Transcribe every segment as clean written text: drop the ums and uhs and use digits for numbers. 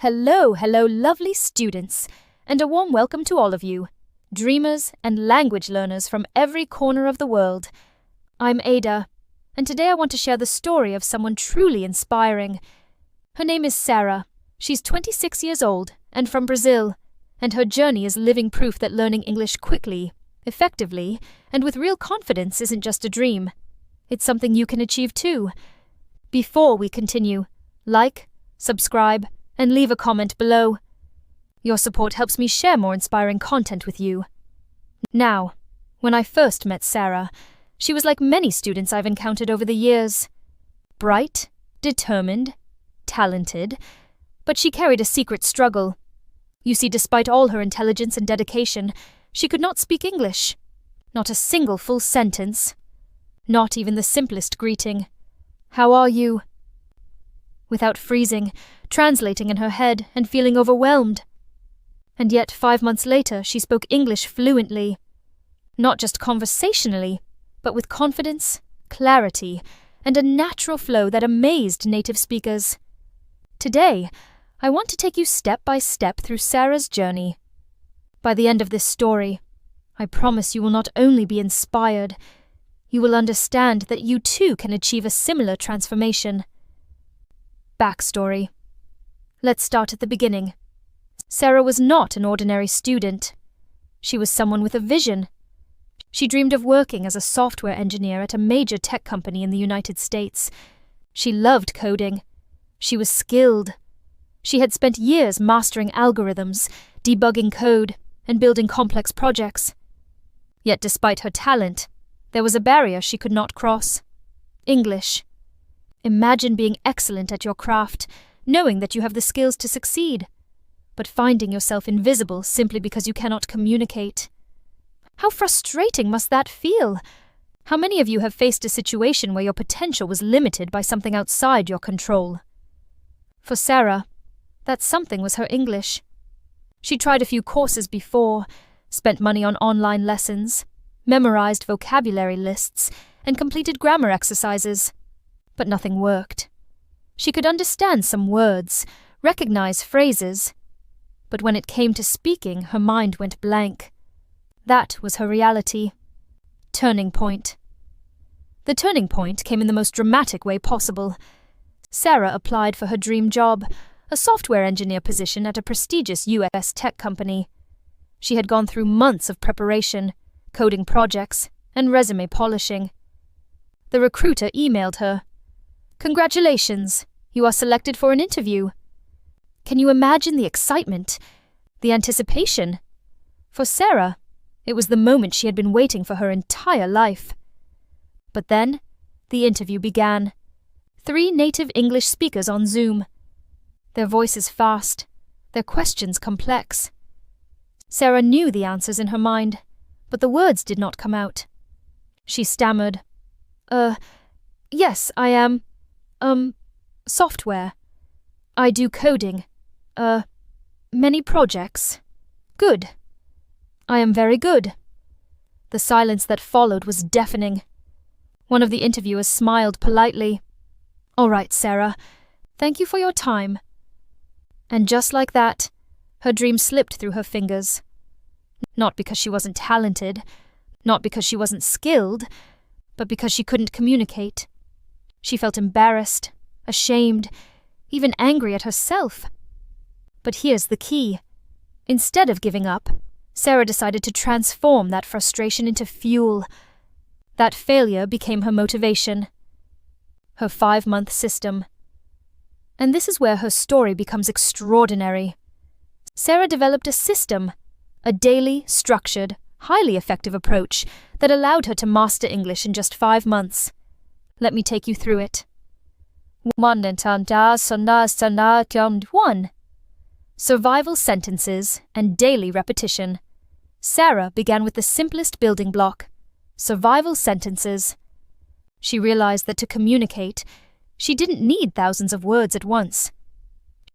Hello, lovely students, and a warm welcome to all of you, dreamers and language learners from every corner of the world. I'm Ada, and today I want to share the story of someone truly inspiring. Her name is Sarah. She's 26 years old and from Brazil, and her journey is living proof that learning English quickly, effectively, and with real confidence isn't just a dream. It's something you can achieve too. Before we continue, like, subscribe, and leave a comment below. Your support helps me share more inspiring content with you. Now, when I first met Sarah, she was like many students I've encountered over the years. Bright, determined, talented, but she carried a secret struggle. You see, despite all her intelligence and dedication, she could not speak English. Not a single full sentence. Not even the simplest greeting. How are you? Without freezing, translating in her head and feeling overwhelmed. And yet 5 months later she spoke English fluently. Not just conversationally, but with confidence, clarity, and a natural flow that amazed native speakers. Today, I want to take you step by step through Sarah's journey. By the end of this story, I promise you will not only be inspired, you will understand that you too can achieve a similar transformation. Backstory. Let's start at the beginning. Sarah was not an ordinary student. She was someone with a vision. She dreamed of working as a software engineer at a major tech company in the United States. She loved coding. She was skilled. She had spent years mastering algorithms, debugging code, and building complex projects. Yet despite her talent, there was a barrier she could not cross. English. Imagine being excellent at your craft, knowing that you have the skills to succeed, but finding yourself invisible simply because you cannot communicate. How frustrating must that feel? How many of you have faced a situation where your potential was limited by something outside your control? For Sarah, that something was her English. She tried a few courses before, spent money on online lessons, memorized vocabulary lists, and completed grammar exercises. But nothing worked. She could understand some words, recognize phrases, but when it came to speaking, her mind went blank. That was her reality. Turning point. The turning point came in the most dramatic way possible. Sarah applied for her dream job, a software engineer position at a prestigious US tech company. She had gone through months of preparation, coding projects, and resume polishing. The recruiter emailed her. Congratulations, you are selected for an interview. Can you imagine the excitement, the anticipation? For Sarah, it was the moment she had been waiting for her entire life. But then, the interview began. 3 native English speakers on Zoom. Their voices fast, their questions complex. Sarah knew the answers in her mind, but the words did not come out. She stammered, yes, I am, software. I do coding. Many projects. Good. I am very good. The silence that followed was deafening. One of the interviewers smiled politely. All right, Sarah. Thank you for your time. And just like that, her dream slipped through her fingers. Not because she wasn't talented, not because she wasn't skilled, but because she couldn't communicate. She felt embarrassed, ashamed, even angry at herself. But here's the key. Instead of giving up, Sarah decided to transform that frustration into fuel. That failure became her motivation. Her 5-month system. And this is where her story becomes extraordinary. Sarah developed a system, a daily, structured, highly effective approach that allowed her to master English in just 5 months. Let me take you through it. 1. Survival sentences and daily repetition. Sarah began with the simplest building block, survival sentences. She realized that to communicate, she didn't need thousands of words at once.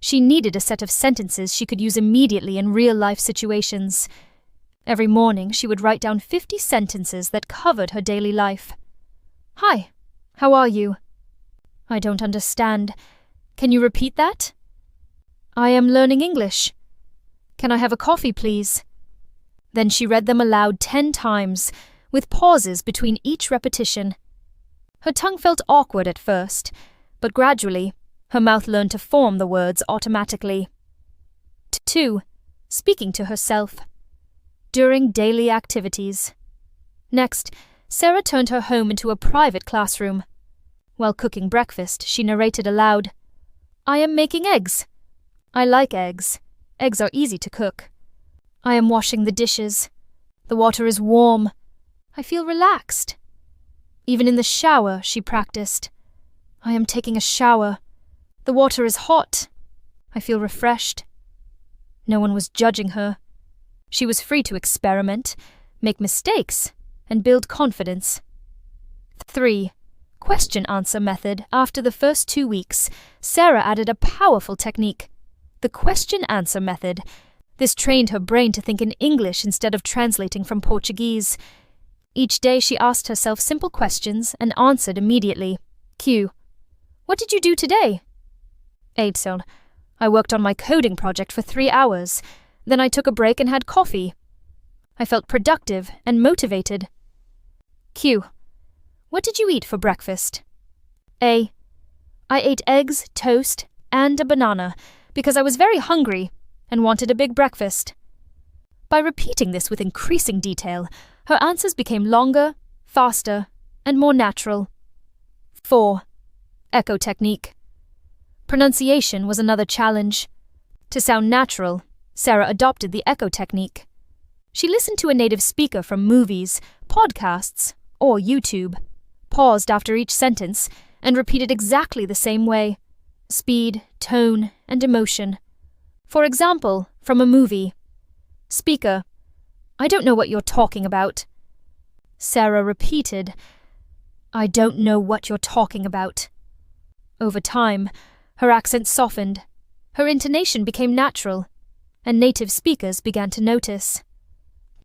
She needed a set of sentences she could use immediately in real-life situations. Every morning, she would write down 50 sentences that covered her daily life. Hi. How are you? I don't understand. Can you repeat that? I am learning English. Can I have a coffee, please? Then she read them aloud 10 times, with pauses between each repetition. Her tongue felt awkward at first, but gradually, her mouth learned to form the words automatically. 2. Speaking to herself. During daily activities. Next, Sarah turned her home into a private classroom. While cooking breakfast, she narrated aloud, I am making eggs. I like eggs. Eggs are easy to cook. I am washing the dishes. The water is warm. I feel relaxed. Even in the shower, she practiced. I am taking a shower. The water is hot. I feel refreshed. No one was judging her. She was free to experiment, make mistakes, and build confidence. 3. Question-answer method. After the first 2 weeks, Sarah added a powerful technique. The question-answer method. This trained her brain to think in English instead of translating from Portuguese. Each day she asked herself simple questions and answered immediately. Q. What did you do today? Edson. I worked on my coding project for 3 hours. Then I took a break and had coffee. I felt productive and motivated. Q. What did you eat for breakfast? A. I ate eggs, toast, and a banana because I was very hungry and wanted a big breakfast. By repeating this with increasing detail, her answers became longer, faster, and more natural. 4. Echo technique. Pronunciation was another challenge. To sound natural, Sarah adopted the echo technique. She listened to a native speaker from movies, podcasts, or YouTube, paused after each sentence, and repeated exactly the same way. Speed, tone, and emotion. For example, from a movie. Speaker. I don't know what you're talking about. Sarah repeated, I don't know what you're talking about. Over time, her accent softened, her intonation became natural, and native speakers began to notice.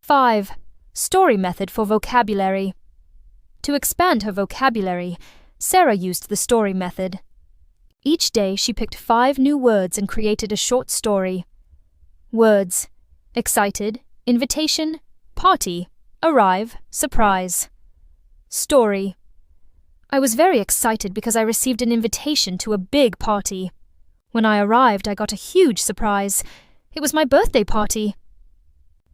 5. Story method for vocabulary. To expand her vocabulary, Sarah used the story method. Each day she picked 5 new words and created a short story. Words: excited, invitation, party, arrive, surprise. Story: I was very excited because I received an invitation to a big party. When I arrived, I got a huge surprise. It was my birthday party.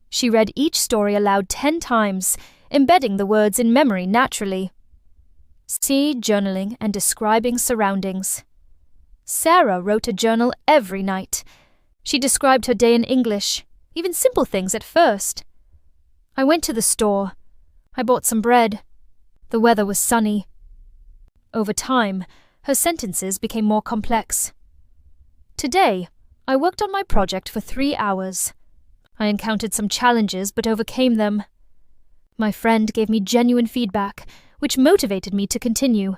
She read each story aloud 10 times, embedding the words in memory naturally. C. Journaling and describing surroundings. Sarah wrote a journal every night. She described her day in English, even simple things at first. I went to the store. I bought some bread. The weather was sunny. Over time, her sentences became more complex. Today, I worked on my project for 3 hours. I encountered some challenges but overcame them. My friend gave me genuine feedback, which motivated me to continue.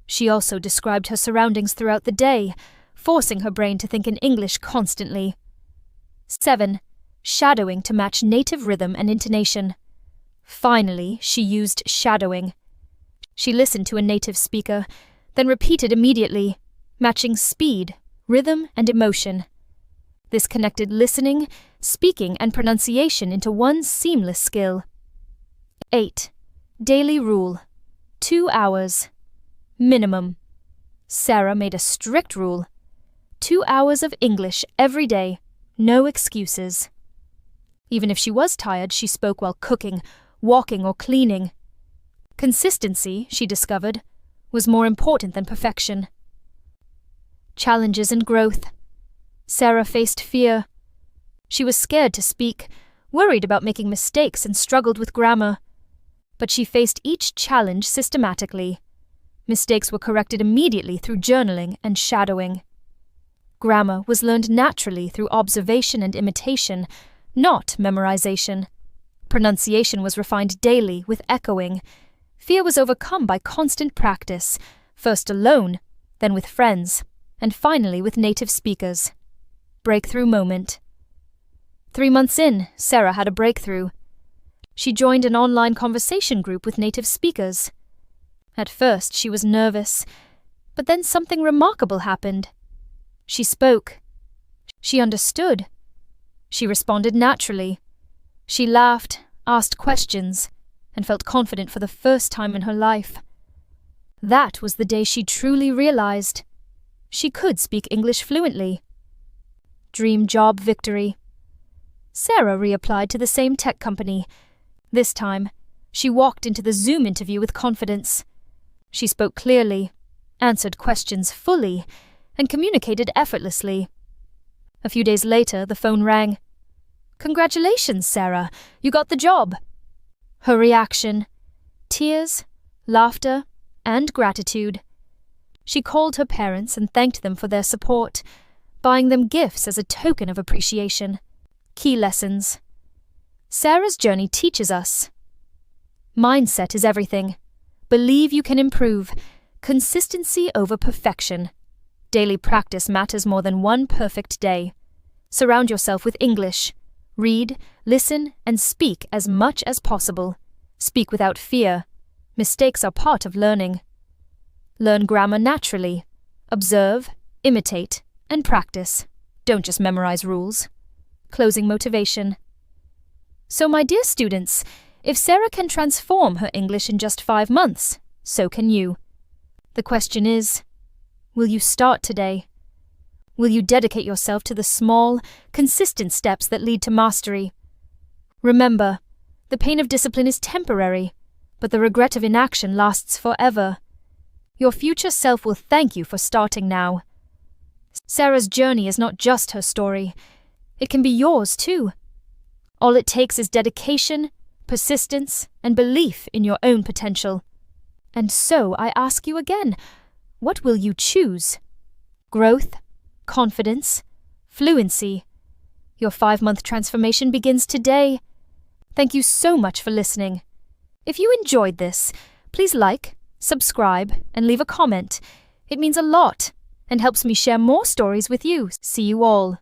She also described her surroundings throughout the day, forcing her brain to think in English constantly. 7. Shadowing to match native rhythm and intonation. Finally, she used shadowing. She listened to a native speaker, then repeated immediately, matching speed, rhythm, and emotion. This connected listening, speaking, and pronunciation into one seamless skill. 8. Daily rule. 2 hours. Minimum. Sarah made a strict rule. 2 hours of English every day. No excuses. Even if she was tired, she spoke while cooking, walking, or cleaning. Consistency, she discovered, was more important than perfection. Challenges and growth. Sarah faced fear. She was scared to speak, worried about making mistakes, and struggled with grammar. But she faced each challenge systematically. Mistakes were corrected immediately through journaling and shadowing. Grammar was learned naturally through observation and imitation, not memorization. Pronunciation was refined daily with echoing. Fear was overcome by constant practice, first alone, then with friends, and finally with native speakers. Breakthrough moment. 3 months in, Sarah had a breakthrough. She joined an online conversation group with native speakers. At first, she was nervous, but then something remarkable happened. She spoke. She understood. She responded naturally. She laughed, asked questions, and felt confident for the first time in her life. That was the day she truly realized she could speak English fluently. Dream job victory. Sarah reapplied to the same tech company. This time, she walked into the Zoom interview with confidence. She spoke clearly, answered questions fully, and communicated effortlessly. A few days later, the phone rang. "Congratulations, Sarah, you got the job." Her reaction: tears, laughter, and gratitude. She called her parents and thanked them for their support, buying them gifts as a token of appreciation. Key lessons. Sarah's journey teaches us: mindset is everything. Believe you can improve. Consistency over perfection. Daily practice matters more than one perfect day. Surround yourself with English. Read, listen, and speak as much as possible. Speak without fear. Mistakes are part of learning. Learn grammar naturally. Observe, imitate, and practice. Don't just memorize rules. Closing motivation. So, my dear students, if Sarah can transform her English in just 5 months, so can you. The question is, will you start today? Will you dedicate yourself to the small, consistent steps that lead to mastery? Remember, the pain of discipline is temporary, but the regret of inaction lasts forever. Your future self will thank you for starting now. Sarah's journey is not just her story. It can be yours too. All it takes is dedication, persistence, and belief in your own potential. And so I ask you again, what will you choose? Growth, confidence, fluency. Your 5-month transformation begins today. Thank you so much for listening. If you enjoyed this, please like, subscribe, and leave a comment. It means a lot and helps me share more stories with you. See you all.